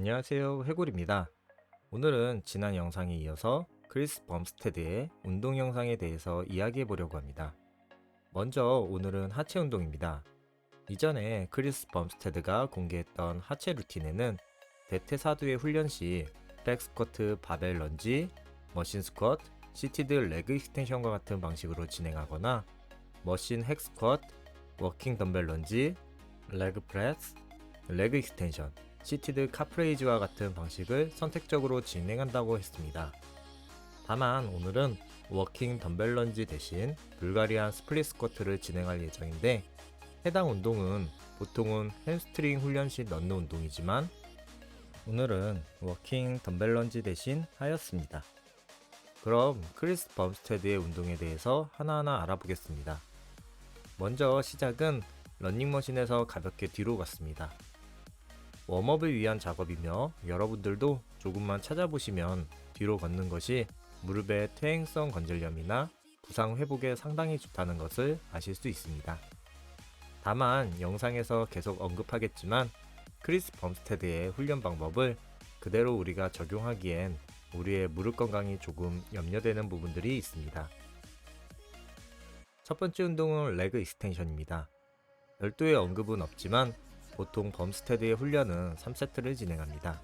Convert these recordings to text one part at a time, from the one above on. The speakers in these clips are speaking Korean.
안녕하세요, 해골입니다. 오늘은 지난 영상에 이어서 크리스 범스테드의 운동 영상에 대해서 이야기해 보려고 합니다. 먼저 오늘은 하체 운동입니다. 이전에 크리스 범스테드가 공개했던 하체 루틴에는 대퇴사두의 훈련 시 백스쿼트, 바벨 런지, 머신 스쿼트, 시티드 레그 익스텐션과 같은 방식으로 진행하거나 머신 핵 스쿼트, 워킹 덤벨 런지, 레그 프레스, 레그 익스텐션, 시티드 카프레이즈와 같은 방식을 선택적으로 진행한다고 했습니다. 다만 오늘은 워킹 덤벨 런지 대신 불가리안 스플릿 스쿼트를 진행할 예정인데, 해당 운동은 보통은 햄스트링 훈련 시 넣는 운동이지만 오늘은 워킹 덤벨 런지 대신 하였습니다. 그럼 크리스 범스테드의 운동에 대해서 하나하나 알아보겠습니다. 먼저 시작은 러닝머신에서 가볍게 뒤로 갔습니다. 웜업을 위한 작업이며 여러분들도 조금만 찾아보시면 뒤로 걷는 것이 무릎의 퇴행성 관절염이나 부상 회복에 상당히 좋다는 것을 아실 수 있습니다. 다만 영상에서 계속 언급하겠지만 크리스 범스테드의 훈련 방법을 그대로 우리가 적용하기엔 우리의 무릎 건강이 조금 염려되는 부분들이 있습니다. 첫 번째 운동은 레그 익스텐션입니다. 별도의 언급은 없지만 보통 범스테드의 훈련은 3세트를 진행합니다.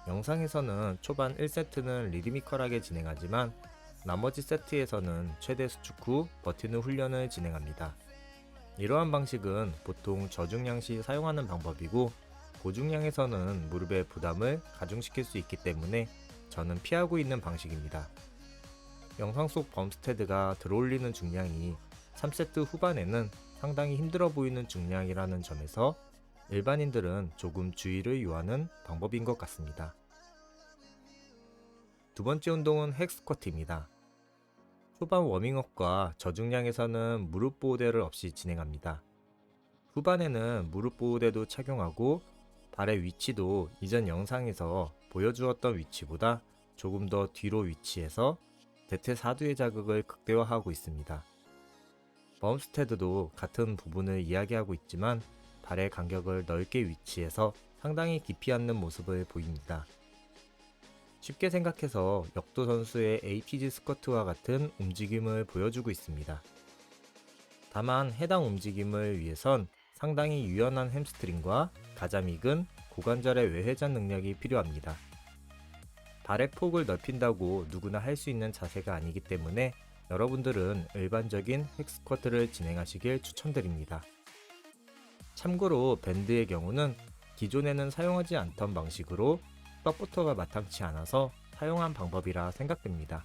영상에서는 초반 1세트는 리드미컬하게 진행하지만 나머지 세트에서는 최대 수축 후 버티는 훈련을 진행합니다. 이러한 방식은 보통 저중량 시 사용하는 방법이고, 고중량에서는 무릎의 부담을 가중시킬 수 있기 때문에 저는 피하고 있는 방식입니다. 영상 속 범스테드가 들어올리는 중량이 3세트 후반에는 상당히 힘들어 보이는 중량이라는 점에서 일반인들은 조금 주의를 요하는 방법인 것 같습니다. 두 번째 운동은 핵 스쿼트입니다. 초반 워밍업과 저중량에서는 무릎 보호대를 없이 진행합니다. 후반에는 무릎 보호대도 착용하고 발의 위치도 이전 영상에서 보여주었던 위치보다 조금 더 뒤로 위치해서 대퇴사두의 자극을 극대화하고 있습니다. 범스테드도 같은 부분을 이야기하고 있지만 발의 간격을 넓게 위치해서 상당히 깊이 않는 모습을 보입니다. 쉽게 생각해서 역도 선수의 APG 스쿼트와 같은 움직임을 보여주고 있습니다. 다만 해당 움직임을 위해선 상당히 유연한 햄스트링과 가장 익은 고관절의 외회전 능력이 필요합니다. 발의 폭을 넓힌다고 누구나 할 수 있는 자세가 아니기 때문에 여러분들은 일반적인 핵 스쿼트를 진행하시길 추천드립니다. 참고로 밴드의 경우는 기존에는 사용하지 않던 방식으로 서포터가 마땅치 않아서 사용한 방법이라 생각됩니다.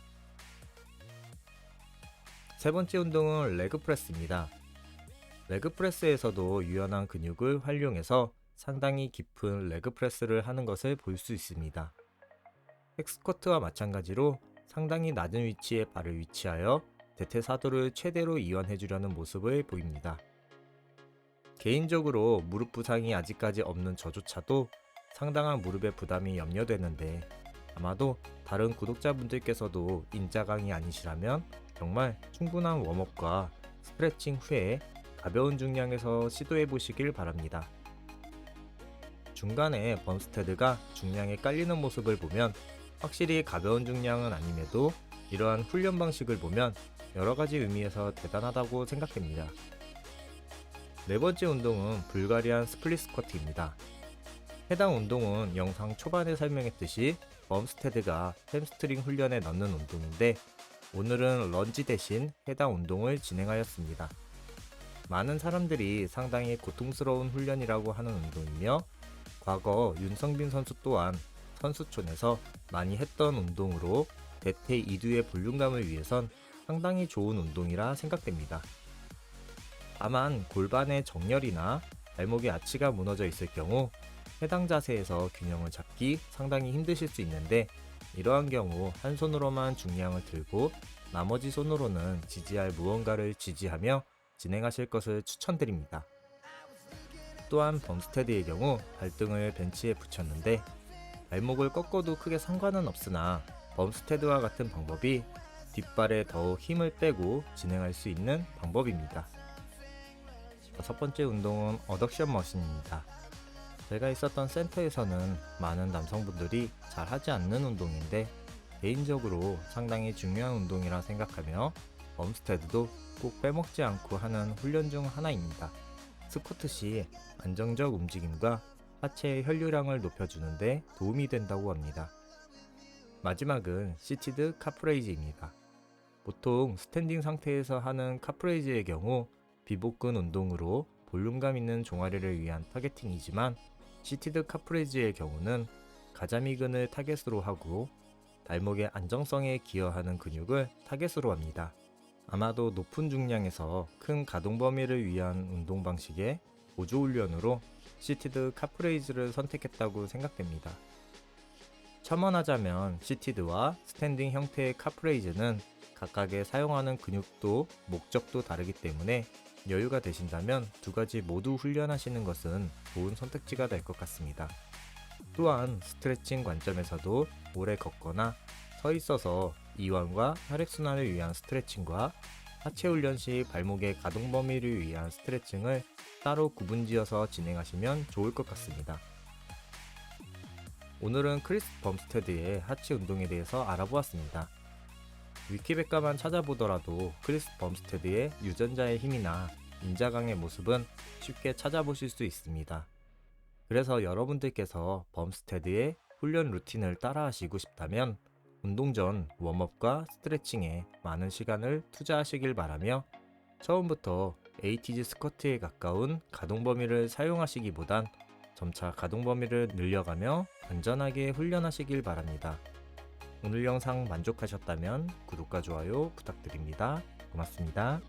세 번째 운동은 레그 프레스입니다. 레그 프레스에서도 유연한 근육을 활용해서 상당히 깊은 레그 프레스를 하는 것을 볼 수 있습니다. 핵 스쿼트와 마찬가지로 상당히 낮은 위치에 발을 위치하여 대퇴사두를 최대로 이완해 주려는 모습을 보입니다. 개인적으로 무릎 부상이 아직까지 없는 저조차도 상당한 무릎의 부담이 염려되는데, 아마도 다른 구독자분들께서도 인자강이 아니시라면 정말 충분한 웜업과 스트레칭 후에 가벼운 중량에서 시도해 보시길 바랍니다. 중간에 범스테드가 중량에 깔리는 모습을 보면 확실히 가벼운 중량은 아님에도 이러한 훈련 방식을 보면 여러가지 의미에서 대단하다고 생각됩니다. 네 번째 운동은 불가리안 스플릿 스쿼트입니다. 해당 운동은 영상 초반에 설명했듯이 범스테드가 햄스트링 훈련에 넣는 운동인데, 오늘은 런지 대신 해당 운동을 진행하였습니다. 많은 사람들이 상당히 고통스러운 훈련이라고 하는 운동이며, 과거 윤성빈 선수 또한 선수촌에서 많이 했던 운동으로 대퇴 2두의 볼륨감을 위해선 상당히 좋은 운동이라 생각됩니다. 다만 골반의 정렬이나 발목의 아치가 무너져 있을 경우 해당 자세에서 균형을 잡기 상당히 힘드실 수 있는데, 이러한 경우 한 손으로만 중량을 들고 나머지 손으로는 지지할 무언가를 지지하며 진행하실 것을 추천드립니다. 또한 범스테드의 경우 발등을 벤치에 붙였는데 발목을 꺾어도 크게 상관은 없으나 범스테드와 같은 방법이 뒷발에 더욱 힘을 빼고 진행할 수 있는 방법입니다. 첫 번째 운동은 어덕션 머신입니다. 제가 있었던 센터에서는 많은 남성분들이 잘 하지 않는 운동인데 개인적으로 상당히 중요한 운동이라 생각하며 범스테드도 꼭 빼먹지 않고 하는 훈련 중 하나입니다. 스쿼트 시 안정적 움직임과 하체의 혈류량을 높여주는데 도움이 된다고 합니다. 마지막은 시티드 카프레이즈입니다. 보통 스탠딩 상태에서 하는 카프레이즈의 경우 비복근 운동으로 볼륨감 있는 종아리를 위한 타겟팅이지만 시티드 카프레이즈의 경우는 가자미근을 타겟으로 하고 발목의 안정성에 기여하는 근육을 타겟으로 합니다. 아마도 높은 중량에서 큰 가동 범위를 위한 운동 방식의 보조 훈련으로 시티드 카프레이즈를 선택했다고 생각됩니다. 첨언하자면 시티드와 스탠딩 형태의 카프레이즈는 각각의 사용하는 근육도 목적도 다르기 때문에 여유가 되신다면 두 가지 모두 훈련하시는 것은 좋은 선택지가 될 것 같습니다. 또한 스트레칭 관점에서도 오래 걷거나 서 있어서 이완과 혈액순환을 위한 스트레칭과 하체 훈련 시 발목의 가동 범위를 위한 스트레칭을 따로 구분지어서 진행하시면 좋을 것 같습니다. 오늘은 크리스 범스테드의 하체 운동에 대해서 알아보았습니다. 위키백과만 찾아보더라도 크리스 범스테드의 유전자의 힘이나 인자강의 모습은 쉽게 찾아보실 수 있습니다. 그래서 여러분들께서 범스테드의 훈련 루틴을 따라하시고 싶다면 운동 전 웜업과 스트레칭에 많은 시간을 투자하시길 바라며 처음부터 에이티즈 스쿼트에 가까운 가동 범위를 사용하시기보단 점차 가동 범위를 늘려가며 안전하게 훈련하시길 바랍니다. 오늘 영상 만족하셨다면 구독과 좋아요 부탁드립니다. 고맙습니다.